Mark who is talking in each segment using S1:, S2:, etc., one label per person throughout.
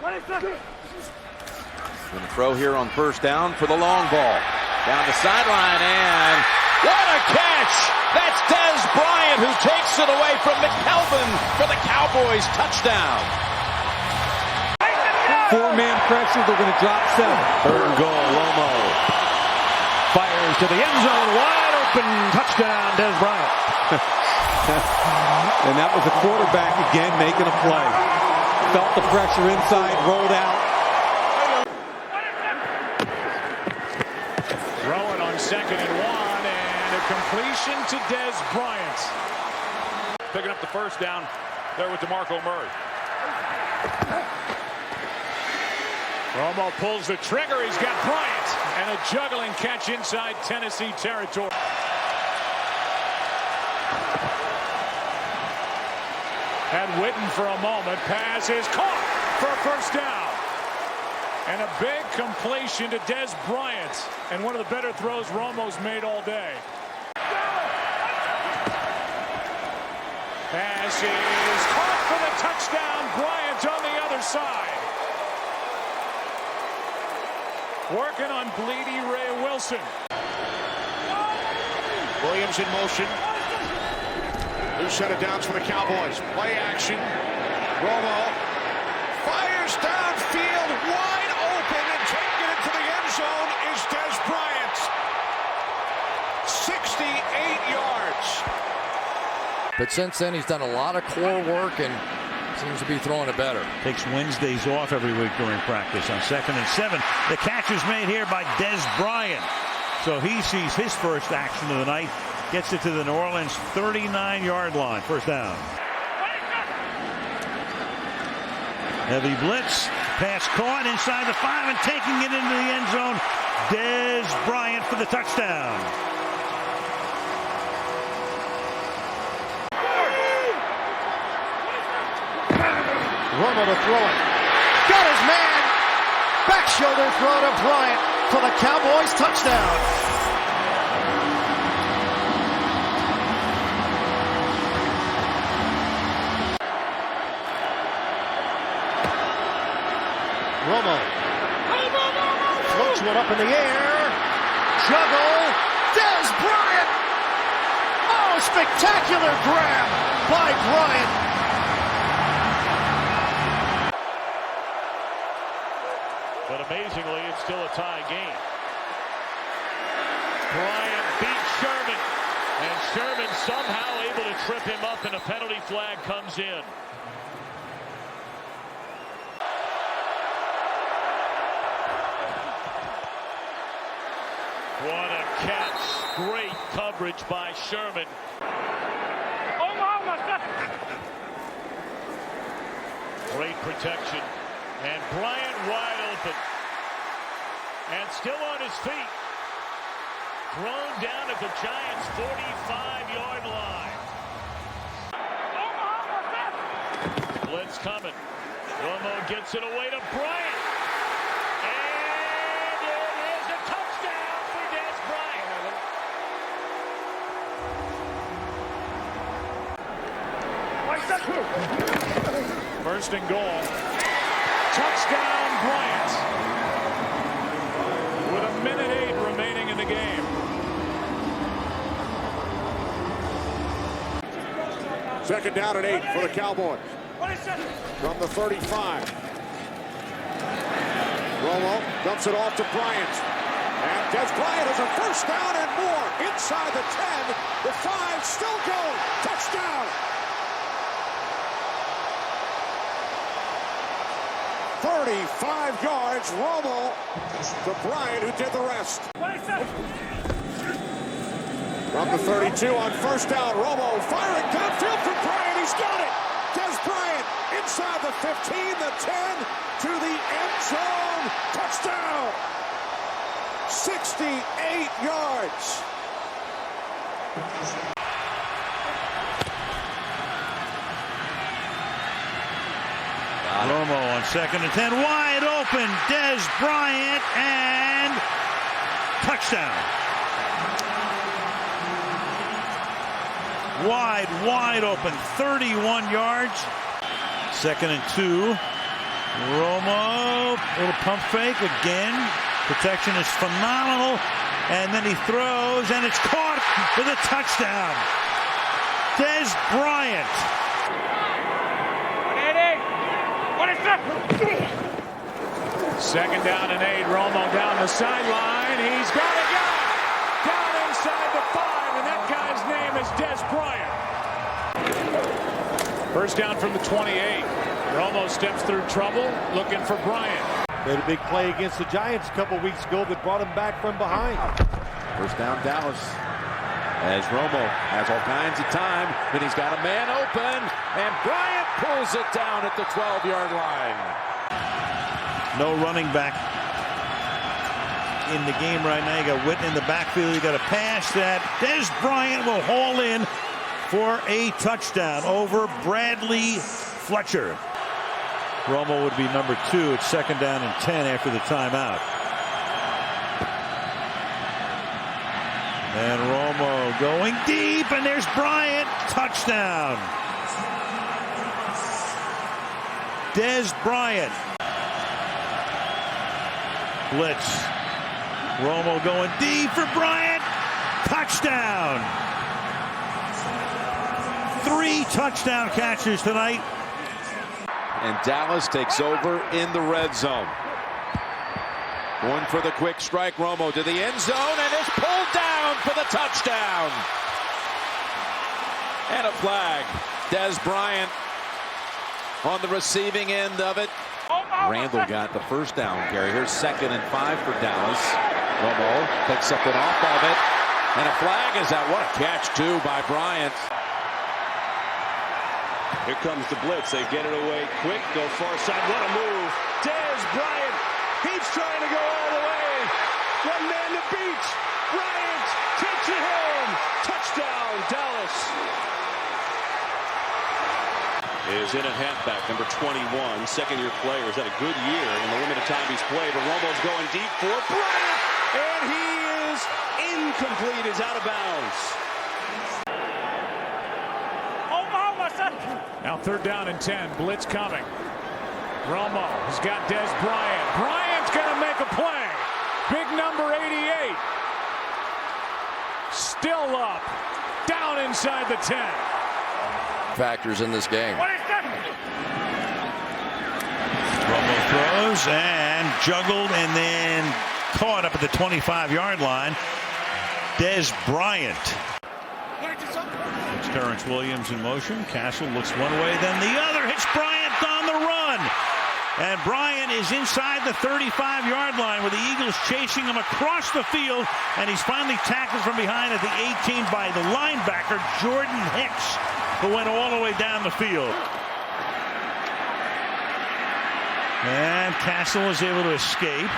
S1: Going to throw here on first down for the long ball. Down the sideline, and what a catch! That's Dez Bryant who takes it away from McKelvin for the Cowboys touchdown.
S2: Four-man pressure, they're going to drop 7.
S3: Third and goal, Romo fires to the end zone, wide open, touchdown, Dez Bryant.
S2: And that was the quarterback again making a play. Felt the pressure inside, rolled out.
S3: Throwing on 2nd and 1, and a completion to Dez Bryant. Picking up the first down there with DeMarco Murray. Romo pulls the trigger. He's got Bryant, and a juggling catch inside Tennessee territory. Had Witten for a moment. Pass is caught for a first down. And a big completion to Dez Bryant. And one of the better throws Romo's made all day. Pass is caught for the touchdown. Bryant on the other side. Working on Bleedy Ray Wilson.
S4: Williams in motion. New set of downs for the Cowboys. Play action. Romo fires downfield, wide open, and taking it to the end zone is Dez Bryant. 68 yards.
S5: But since then, he's done a lot of core work and seems to be throwing it better.
S6: Takes Wednesdays off every week during practice. On 2nd and 7, the catch is made here by Dez Bryant. So he sees his first action of the night. Gets it to the New Orleans 39-yard line. First down. Heavy blitz. Pass caught inside the 5 and taking it into the end zone. Dez Bryant for the touchdown.
S4: Romo to throw it. Got his man. Back shoulder throw to Bryant for the Cowboys touchdown. Romo floats one up in the air. Juggle. Dez Bryant. Oh, spectacular grab by Bryant.
S3: But amazingly, it's still a tie game. Bryant beats Sherman. And Sherman somehow able to trip him up, and a penalty flag comes in. What a catch. Great coverage by Sherman. Great protection. And Bryant wide open. And still on his feet. Thrown down at the Giants' 45-yard line. Blitz coming. Romo gets it away to Bryant. And it is a touchdown for Dez Bryant. First and goal. Touchdown Bryant. With 1:08 remaining in the game.
S4: Second down and 8 for the Cowboys. From the 35. Romo dumps it off to Bryant. And Dez Bryant has a first down and more. Inside the 10. The 5 still going. Touchdown. 35 yards. Romo to Bryant, who did the rest. From the 32 on first down. Romo firing downfield for Bryant. He's got it. Dez Bryant inside the 15, the 10, to the end zone. Touchdown. 68 yards.
S6: Romo on 2nd and 10. Wide open. Dez Bryant and touchdown. Wide open. 31 yards. 2nd and 2. Romo, little pump fake again. Protection is phenomenal. And then he throws, and it's caught for the touchdown. Dez Bryant.
S3: Second down and 8. Romo down the sideline. He's got a guy down inside the 5, and that guy's name is Dez Bryant. First down from the 28. Romo steps through trouble, looking for Bryant.
S2: Made a big play against the Giants a couple weeks ago that brought him back from behind.
S1: First down, Dallas. As Romo has all kinds of time, and he's got a man open, and Bryant pulls it down at the 12-yard line.
S6: No running back in the game right now. You got Witten in the backfield. You got a pass that Dez Bryant will haul in for a touchdown over Bradley Fletcher. Romo would be number 2 at second down and 10 after the timeout. And Romo going deep, and there's Bryant. Touchdown. Dez Bryant. Blitz. Romo going deep for Bryant. Touchdown. 3 touchdown catches tonight.
S1: And Dallas takes over in the red zone. Going for the quick strike. Romo to the end zone, and is pulled down for the touchdown. And a flag. Dez Bryant on the receiving end of it. Randall got the first down carry. Here's 2nd and 5 for Dallas. Romo picks something off of it. And a flag is out. What a catch, too, by Bryant.
S7: Here comes the blitz. They get it away quick. Go far side. What a move. Dez Bryant. He's trying to go all the way. One man to beat. Bryant takes it home. Touchdown, Dallas. Is in a halfback, number 21, second-year player. Has had a good year in the limited time he's played. But Romo's going deep for Bryant, and he is incomplete. Is out of bounds.
S3: Now 3rd down and 10. Blitz coming. Romo has got Dez Bryant. Bryant's going to make a play. Big number 88. Still up. Down inside the 10.
S5: Factors in this game.
S6: Romo throws and juggled and then caught up at the 25-yard line. Dez Bryant. It's Terrence Williams in motion. Castle looks one way, then the other. Hits Bryant on the run. And Bryant is inside the 35-yard line with the Eagles chasing him across the field. And he's finally tackled from behind at the 18 by the linebacker, Jordan Hicks, who went all the way down the field. And Castle is able to escape.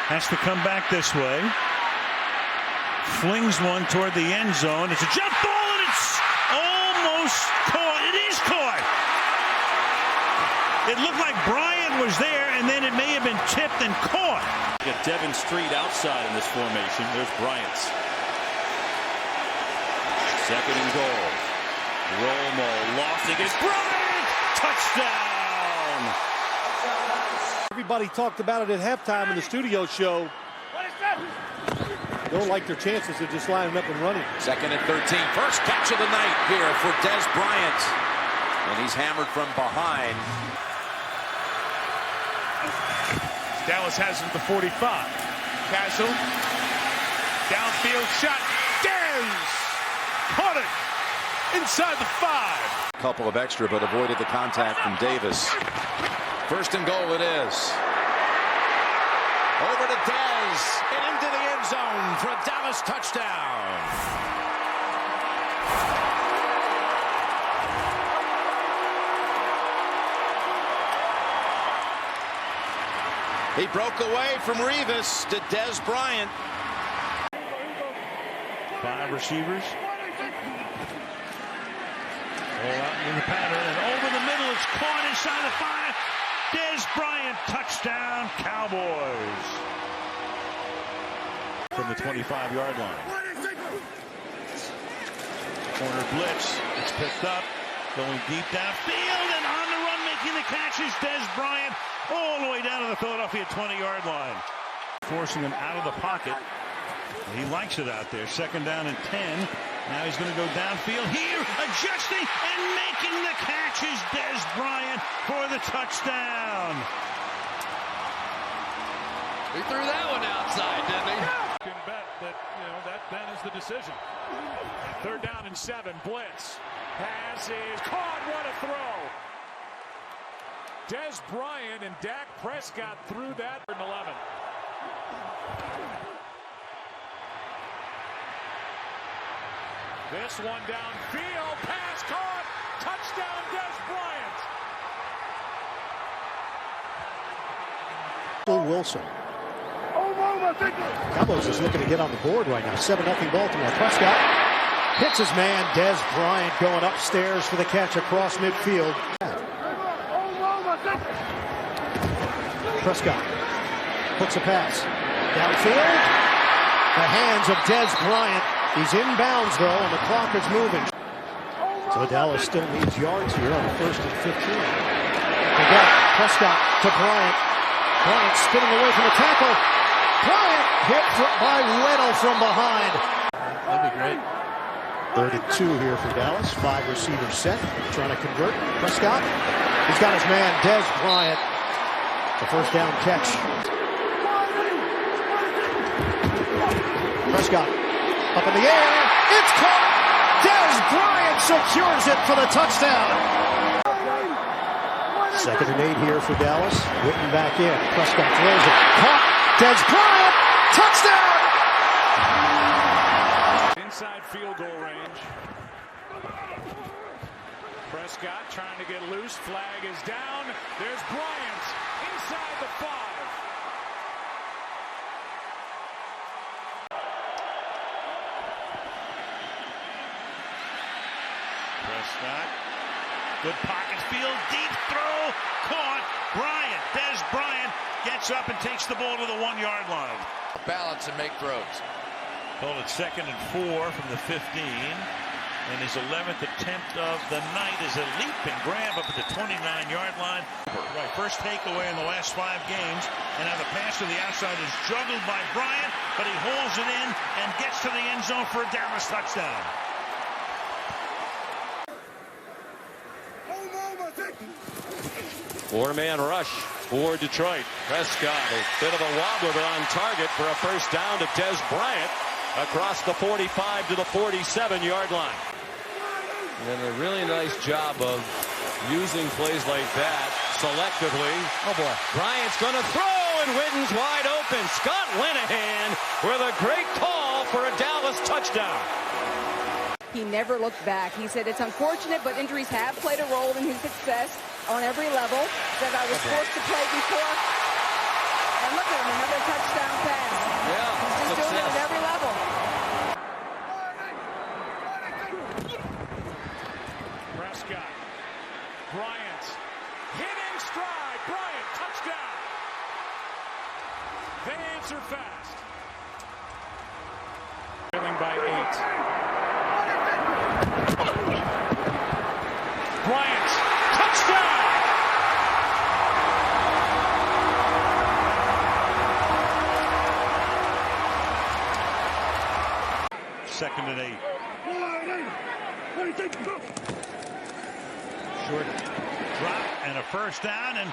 S6: Has to come back this way. Flings one toward the end zone. It's a jump ball, and it's almost caught. It is caught. It looked like Bryant was there, and then it may have been tipped and caught.
S7: Get Devin Street outside in this formation. There's Bryant's. 2nd and goal. Romo lost against Bryant. Touchdown.
S2: Everybody talked about it at halftime in the studio show. Don't like their chances of just lining up and running.
S1: 2nd and 13. First catch of the night here for Dez Bryant. And he's hammered from behind.
S3: Dallas has him to 45. Castle. Downfield shot. Dez! Caught it! Inside the 5.
S1: Couple of extra, but avoided the contact from Davis. 1st and goal it is. Over to Dez and into the end zone for a Dallas touchdown. He broke away from Revis to Dez Bryant.
S6: 5 receivers. All out in the pattern, and over the middle, it's caught inside the 5. Dez Bryant, touchdown, Cowboys. From the 25-yard line. Corner blitz, it's picked up, going deep downfield, and on the run making the catch is Dez Bryant. to the Philadelphia 20-yard line. Forcing him out of the pocket. He likes it out there. Second down and 10. Now he's going to go downfield here, adjusting and making the catch is Dez Bryant for the touchdown.
S5: He threw that one outside, didn't he?
S3: You can bet that, that is the decision. Third down and 7. Blitz. Pass is caught. What a throw. Dez Bryant and Dak Prescott threw that in 11. This one downfield. Pass caught. Touchdown, Dez Bryant.
S8: Wilson. Cowboys is looking to get on the board right now. 7-0 Baltimore. Prescott hits his man. Dez Bryant going upstairs for the catch across midfield. Prescott hooks a pass. Downfield. The hands of Dez Bryant. He's inbounds though, and the clock is moving. So Dallas still needs yards here on the 1st and 15. Again, Prescott to Bryant. Bryant spinning away from the tackle. Bryant hit by Weddle from behind.
S5: That'd be great.
S8: 3rd and 2 here for Dallas. 5 receivers set. Trying to convert. Prescott. He's got his man, Dez Bryant. The first down catch. Prescott up in the air. It's caught. Dez Bryant secures it for the touchdown. 2nd and 8 here for Dallas. Witten back in. Prescott throws it. Caught. Dez Bryant. Touchdown.
S3: Inside field goal range. Prescott trying to get loose. Flag is down. There's Bryant inside the 5.
S6: Prescott. Good pocket field. Deep throw. Caught. Bryant. Dez Bryant gets up and takes the ball to the 1-yard line.
S5: Balance and make throws.
S6: Called it 2nd and 4 from the 15. And his 11th attempt of the night is a leap and grab up at the 29-yard line. Right, first takeaway in the last 5 games. And now the pass to the outside is juggled by Bryant, but he holds it in and gets to the end zone for a Dallas touchdown.
S7: Four-man rush for Detroit. Prescott, a bit of a wobbler, but on target for a first down to Dez Bryant across the 45 to the 47-yard line. And a really nice job of using plays like that selectively.
S8: Oh boy.
S7: Bryant's going to throw, and Witten's wide open. Scott Linehan with a great call for a Dallas touchdown.
S9: He never looked back. He said it's unfortunate, but injuries have played a role in his success on every level. Said I was forced to play before. And look at him, another touchdown pass.
S7: Yeah,
S9: he's just doing it at every level.
S3: Prescott. Bryant. Hitting stride. Bryant, touchdown. They answer fast. Trailing by 8. Bryant, touchdown!
S6: Second and 8. Short drop and a first down, and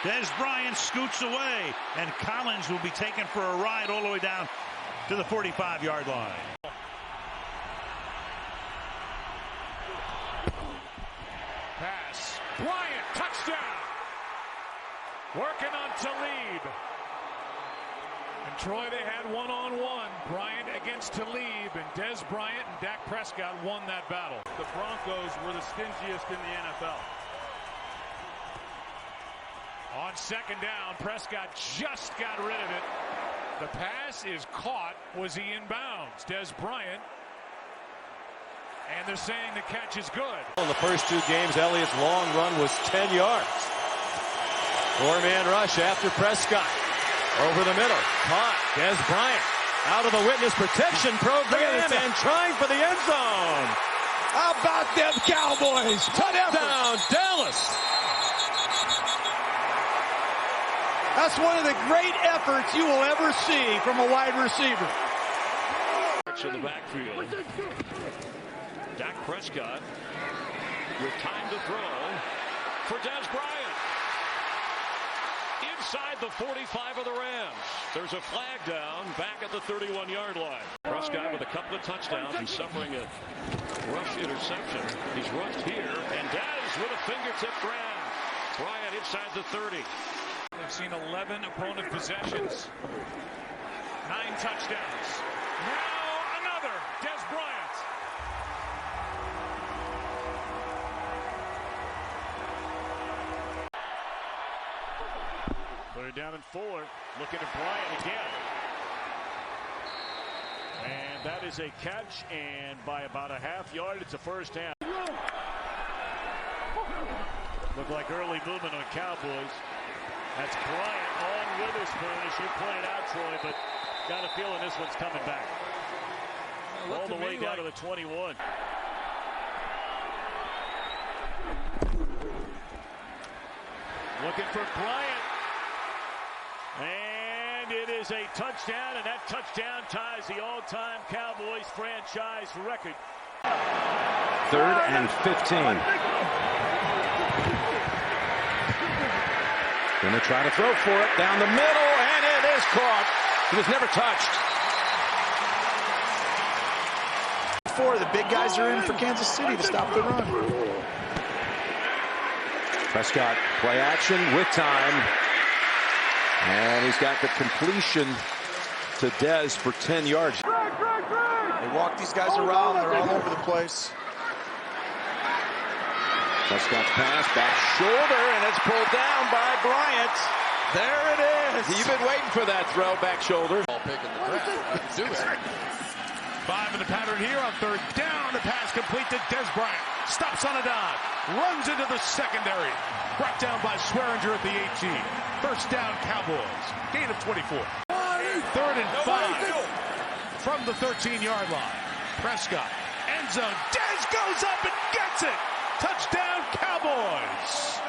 S6: Dez Bryant scoots away, and Collins will be taken for a ride all the way down to the 45-yard line.
S3: Pass. Bryant, touchdown. Working on Talib. And Troy, they had one-on-one. Bryant against Talib, and Dez Bryant and Dak Prescott won that battle.
S10: The Broncos were the stingiest in the NFL.
S3: On 2nd down, Prescott just got rid of it. The pass is caught. Was he inbounds? Dez Bryant. And they're saying the catch is good.
S7: In the first 2 games, Elliott's long run was 10 yards. 4-man rush after Prescott. Over the middle. Caught. Dez Bryant out of the witness protection program and trying for the end zone.
S2: How about them Cowboys?
S7: Touchdown, Dallas.
S2: That's one of the great efforts you will ever see from a wide receiver.
S7: In the backfield. Dak Prescott with time to throw for Dez Bryant. Inside the 45 of the Rams. There's a flag down back at the 31-yard line. Prescott with a couple of touchdowns. He's suffering a rush interception. He's rushed here, and Dez with a fingertip grab. Bryant inside the 30.
S3: We've seen 11 opponent possessions. 9 touchdowns. Now another. Dez Bryant.
S7: Put it down in 4. Looking at Bryant again. And that is a catch, and by about a half yard, it's a first down. Looked like early movement on Cowboys. That's Bryant on Witherspoon, as you pointed out, Troy, but got a feeling this one's coming back. All the way down to the 21. Looking for Bryant. And it is a touchdown, and that touchdown ties the all-time Cowboys franchise record.
S1: 3rd and 15. Gonna try to throw for it down the middle, and it is caught. He was never touched.
S11: The big guys are in for Kansas City to stop the run.
S1: Prescott, play action with time. And he's got the completion to Dez for 10 yards.
S11: They walk these guys around. They're all over the place.
S1: Prescott's pass, back shoulder, and it's pulled down by Bryant. There it is. You've been waiting for that throw, back shoulder.
S5: Ball pick in the draft. Do it.
S3: 5 in the pattern here on 3rd down. The pass complete to Dez Bryant. Stops on a dime. Runs into the secondary. Brought down by Swearinger at the 18. First down, Cowboys. Gain of 24. 3rd and 5 from the 13-yard line. Prescott, end zone. Dez goes up and gets it. Touchdown, Cowboys.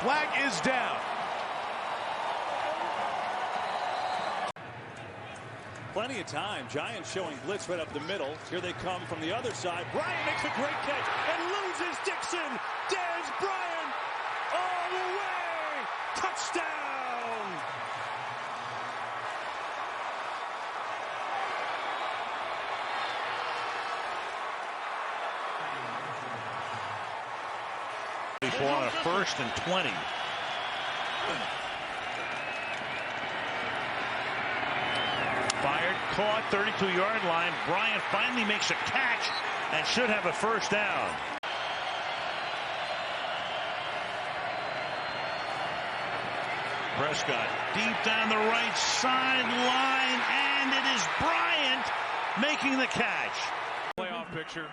S3: Flag is down.
S2: Plenty of time. Giants showing blitz right up the middle. Here they come from the other side. Bryant makes a great catch and loses Dixon. Dez Bryant all the way. Touchdown.
S6: On a 1st and 20. Fired, caught, 32-yard line. Bryant finally makes a catch and should have a first down. Prescott deep down the right sideline, and it is Bryant making the catch.
S3: Playoff picture.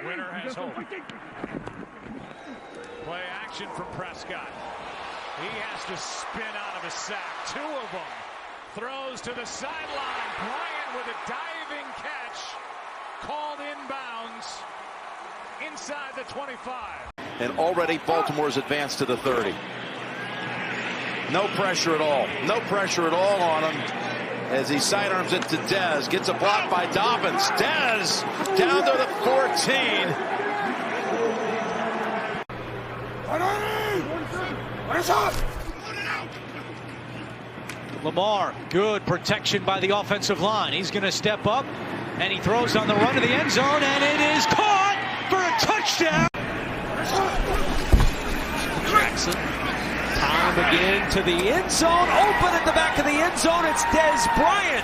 S3: Winner has hope. Play action from Prescott. He has to spin out of a sack. 2 of them. Throws to the sideline. Bryant with a diving catch. Called inbounds. Inside the 25.
S1: And already Baltimore's advanced to the 30. No pressure at all. No pressure at all on him as he sidearms it to Dez. Gets a block by Dobbins. Dez down to the 14.
S12: Lamar, good protection by the offensive line. He's going to step up, and he throws on the run to the end zone, and it is caught for a touchdown. Jackson, time again to the end zone. Open at the back of the end zone. It's Dez Bryant.